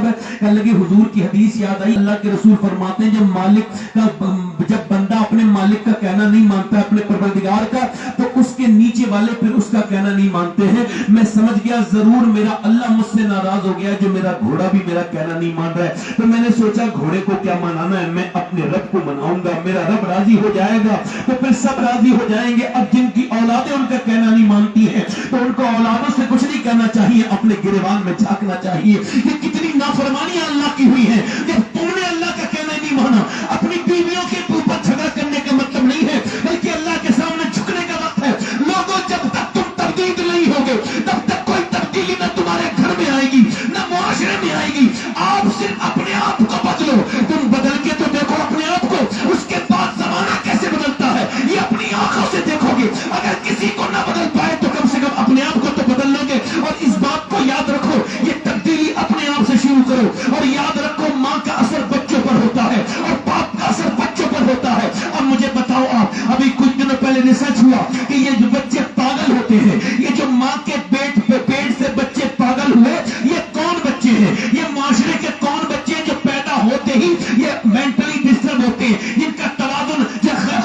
मतलब है? कहने लगे हुजूर की हदीस याद आई, अल्लाह के रसूल फरमाते हैं जब बंदा अपने मालिक का कहना नहीं मानता अपने परवरदिगार का, तो उसके नीचे वाले फिर उसका कहना नहीं मानते हैं। मैं समझ गया जरूर मेरा अल्लाह मुझसे नाराज हो गया जो मेरा घोड़ा भी मेरा कहना नहीं मान रहा है। तो मैंने सोचा घोड़े को क्या मनाना है, मैं अपने रब को मनाऊंगा, मेरा रब राजी हो जाएगा तो फिर सब राजी हो जाएंगे। अब जिनकी औलादें उनका कहना नहीं मानती हैं तो उनको औलादों से कुछ नहीं कहना चाहिए, अपने गिरबान में झांकना चाहिए। ये कितनी नाफरमानियां अल्लाह की हुई है जब तुमने अल्लाह का कहना नहीं माना। अपनी बीवियों के ऊपर झगड़ा करने का मतलब नहीं है, बल्कि अल्लाह के सामने झुकने का वक्त है। लोगों, जब तक तुम तब्दील नहीं होगे तब तक कोई तब्दीली न तुम्हारे घर में आएगी न मुआशरे में आएगी। आप सिर्फ अपने आप को बदलो, तुम बदल के तो देखो अपने आप को, उसके बाद जमाना कैसे बदलता है ये अपनी आंखों से देखोगे। अगर किसी को ना बदल पाए तो कम से कम अपने आप को तो बदल लोगे। और इस बात को याद रखो, ये तब्दीली अपने आप से शुरू करो। और याद रखो, माँ का असर बच्चों पर होता है और बाप का असर बच्चों पर होता है। अब मुझे बताओ आप, अभी कुछ दिनों पहले रिसर्च हुआ कि ये जो बच्चे पागल होते हैं, ये जो माँ के पेट से बच्चे पागल हुए, ये कौन बच्चे हैं? ये माशरे के कौन बच्चे हैं जो पैदा होते ही ये मेंटली डिस्टर्ब होते हैं, जिनका तवाज़ुन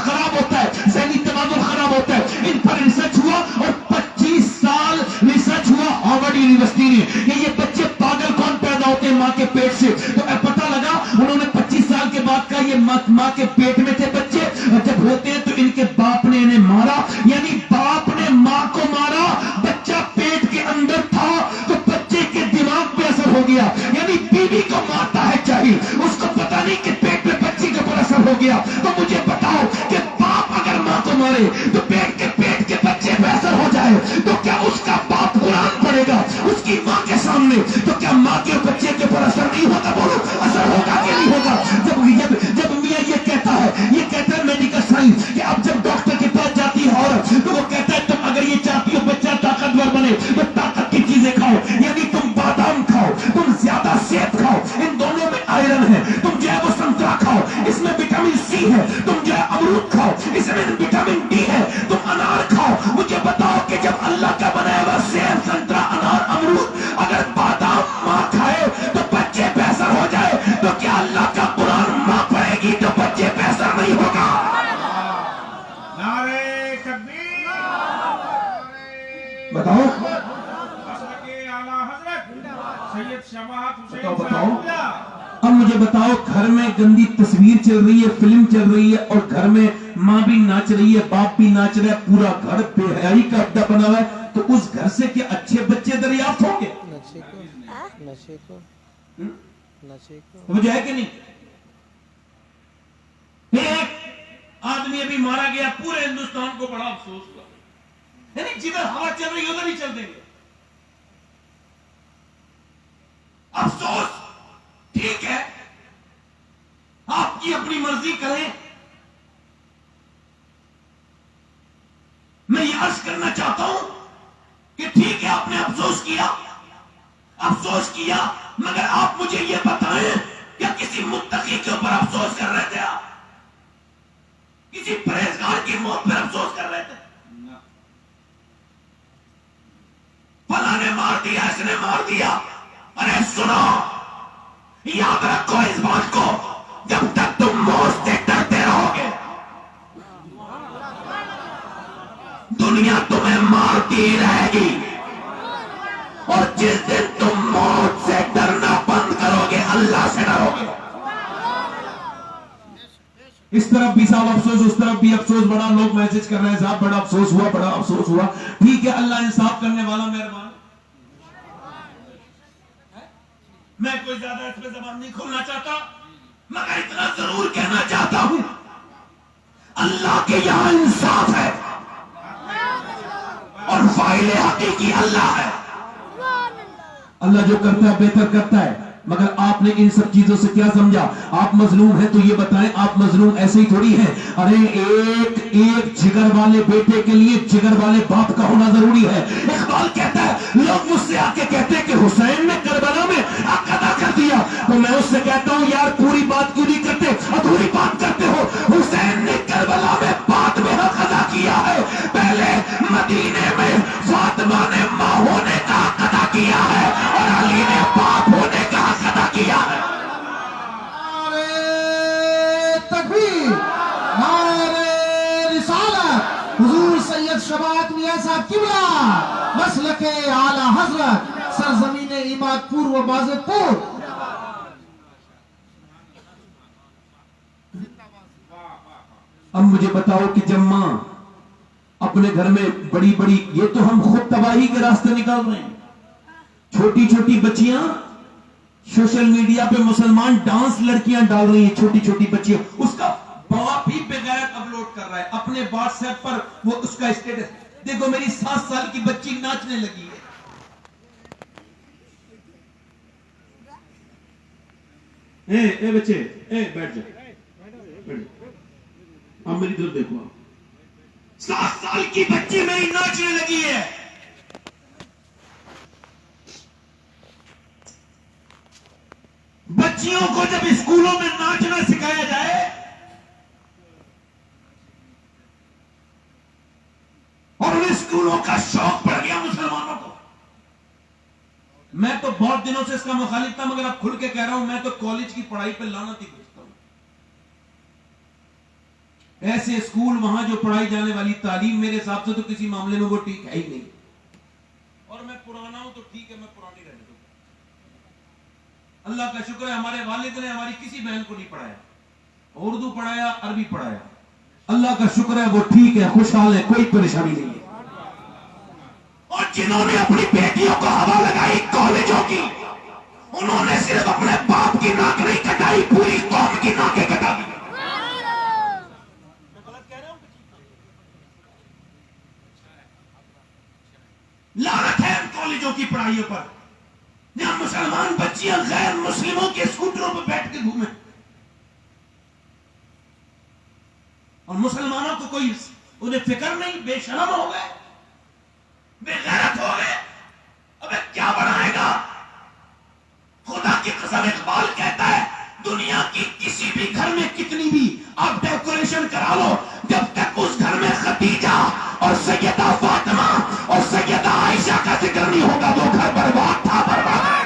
खराब होता है, ज़हनी तवाज़ुन खराब होता है। इन पर रिसर्च हुआ और 25 साल रिसर्च हुआ हार्वर्ड यूनिवर्सिटी ने कि ये बच्चे पागल कौन पैदा होते हैं माँ के पेट से। तो पता लगा, उन्होंने 25 साल के बाद का ये माँ के पेट में थे बच्चे, जब होते हैं तो इनके बाप ने इन्हें मारा, यानी बाप ने माँ को मारा, बच्चा पेट के अंदर था तो बच्चे के दिमाग पे असर हो गया। यानी बीवी को मारता है चाहिए, उसको पता नहीं कि पेट में बच्ची के ऊपर असर हो गया। तो मुझे बताओ कि बाप अगर माँ को मारे तो पेट के बच्चे पे असर हो जाए तो क्या उसका बाप कुरान पढ़ेगा उसकी माँ के सामने? तो क्या माँ के बच्चे के ऊपर असर नहीं होगा? बोलो, असर होगा कि नहीं होगा? जब मियाँ ये कहता है मेडिकल साइंस कि अब जब डॉक्टर के पास जाती है औरत तो वो कहता है तुम अगर ये चाहती हो बच्चा ताकतवर बने तो ताकत की चीजें खाओ, यानी तुम बादाम खाओ, तुम ज्यादा सेब खाओ, इन दोनों में आयरन है। तुम जो है वो संतरा खाओ, इसमें विटामिन सी है। तुम जो है अमरूद खाओ, इसमें विटामिन डी है। तुम अनार खाओ। मुझे बताओ कि जब अल्लाह का बनाया हुआ सेब, संतरा, अनार, अमरूद, अगर बादाम माँ खाए तो बच्चे पे असर हो जाए, तो क्या अल्लाह का कुरान माँ पढ़ेगी तो बच्चे पे असर नहीं होगा? नारे तकबीर, बताओ आला हजरत सैयद शबाहत हुसैन बताओ। साहब। अब मुझे बताओ, घर में गंदी तस्वीर चल रही है, फिल्म चल रही है और घर में माँ भी नाच रही है, बाप भी नाच रहा है, पूरा घर बेहयाई का अड्डा बना हुआ है, तो उस घर से क्या अच्छे बच्चे दरियाफ्त होंगे? मुझे है कि नहीं? एक आदमी अभी मारा गया, पूरे हिंदुस्तान को बड़ा अफसोस हुआ, यानी जिधर हवा चल रही है उधर ही चल देंगे। अफसोस, ठीक है, आपकी अपनी मर्जी करें। मैं ये अर्ज करना चाहता हूं कि ठीक है आपने अफसोस किया, मगर आप मुझे ये बताएं क्या किसी मुत्तकी के ऊपर अफसोस कर रहे थे? आप किसी परहेजगार की मौत पर अफसोस कर रहे थे? फला ने मार दिया, इसने मार दिया। अरे सुनो, याद रखो इस बात को, जब तक तुम मौत से डरते रहोगे दुनिया तुम्हें मारती रहेगी, और जिस दिन तुम मौत से डरना बंद करोगे अल्लाह से डरोगे। इस तरफ भी साहब अफसोस, उस तरफ भी अफसोस, बड़ा लोग मैसेज कर रहे हैं साहब बड़ा अफसोस हुआ। ठीक है, अल्लाह इंसाफ करने वाला मेहरबान। मैं कोई ज्यादा इस पे जबान नहीं खोलना चाहता, मगर इतना जरूर कहना चाहता हूं, अल्लाह के यहां इंसाफ है और फाइल हकीकी अल्लाह है। अल्लाह जो करता है बेहतर करता है, मगर आपने इन सब चीजों से क्या समझा? आप मजलूम हैं तो ये बताएं, आप मजलूम ऐसे ही थोड़ी हैं। अरे एक जिगर वाले बेटे के लिए जिगर वाले बाप का होना जरूरी है। इकबाल कहता है, लोग मुझसे आके कहते हैं कि हुसैन ने करबला में हक अदा कर दिया, तो मैं उससे कहता हूं यार पूरी बात क्यों नहीं करते, अधूरी बात करते हो। हुसैन ने करबला में बाद में हक अदा किया है, पहले मदीने में फातिमा ने मां होने का हक अदा किया है और अली ने बाप होने का हक अदा किया قبلہ مسلک اعلی حضرت سرزمین عماد پور و بازے پور. اب مجھے بتاؤ کہ جب ماں اپنے گھر میں بڑی بڑی، یہ تو ہم خود تباہی کے راستے نکال رہے ہیں. چھوٹی چھوٹی بچیاں سوشل میڈیا پہ مسلمان ڈانس لڑکیاں ڈال رہی ہیں، چھوٹی چھوٹی بچیاں. اس کا باپ ہی بغیرت اپلوڈ کر رہا ہے اپنے واٹس ایپ پر، وہ اس کا اسٹیٹس دیکھو میری 7 سال کی بچی ناچنے لگی ہے. اے بچے، بیٹھ جاؤ. اب میری طرف دیکھو، 7 سال کی بچی میری ناچنے لگی ہے. بچیوں کو جب اسکولوں میں ناچنا سکھایا جائے اور ان اسکولوں کا شوق پڑ گیا مسلمانوں کو. میں تو بہت دنوں سے اس کا مخالف تھا، مگر اب کھل کے کہہ رہا ہوں، میں تو کالج کی پڑھائی پہ لعنت ہی بھیجتا ہوں. ایسے اسکول وہاں جو پڑھائی جانے والی تعلیم میرے حساب سے تو کسی معاملے میں وہ ٹھیک ہے ہی نہیں. اور میں پرانا ہوں تو ٹھیک ہے، میں پرانی رہنے دوں. اللہ کا شکر ہے ہمارے والد نے ہماری کسی بہن کو نہیں پڑھایا، اردو پڑھایا، عربی پڑھایا. اللہ کا شکر ہے وہ ٹھیک ہے، خوشحال ہے، کوئی پریشانی نہیں ہے. اور جنہوں نے اپنی بیٹیوں کو ہوا لگائی کالجوں کی، انہوں نے صرف اپنے باپ کی ناک نہیں کٹائی، پوری قوم کی ناکیں کٹا دی. لعنت ہے ان کالجوں کی پڑھائیوں پر جہاں مسلمان بچیاں غیر مسلموں کے اسکوٹروں پہ بیٹھ کے گھومیں، اور مسلمانوں کو کوئی انہیں فکر نہیں. بے شرم ہو گئے، بے غیرت ہو گئے. ابے کیا بنائے گا؟ خدا کی قسم اقبال کہتا ہے دنیا کی کسی بھی گھر میں کتنی بھی آپ ڈیکوریشن کرا لو، جب تک اس گھر میں خدیجہ اور سیدہ فاطمہ اور سیدہ عائشہ کا ذکر نہیں ہوگا وہ گھر برباد تھا، برباد ہے.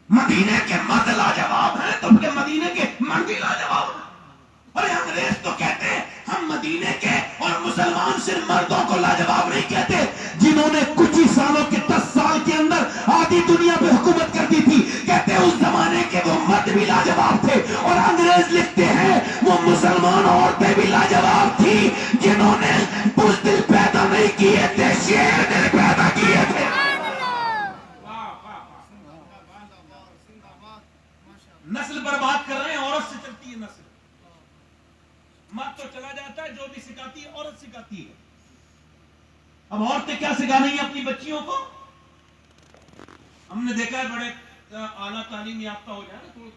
مدینے کے مرد لاجواب ہیں تو پھر مدینے کے مرد بھی لاجواب ہیں. ارے انگریز تو کہتے ہیں ہم مدینے کے، اور مسلمان صرف مردوں کو لاجواب نہیں کہتے. جنہوں نے کچھ ہی سالوں کے 10 سال کے اندر آدھی دنیا پہ حکومت کر دی تھی، کہتے ہیں اس زمانے کے وہ مرد بھی لاجواب تھے. اور انگریز لکھتے ہیں وہ مسلمان عورتیں بھی لاجواب تھی جنہوں نے بزدل پیدا نہیں کیے تھے، شیر دل پیدا کیے تھے. نسل برباد کر رہے ہیں، عورت سے چلتی ہے نسل. مرد تو چلا جاتا ہے، جو بھی سکھاتی ہے عورت سکھاتی ہے. اب عورتیں کیا سکھا رہی ہیں اپنی بچیوں کو؟ ہم نے دیکھا ہے بڑے اعلیٰ تعلیم یافتہ ہو جائے نا تھوڑے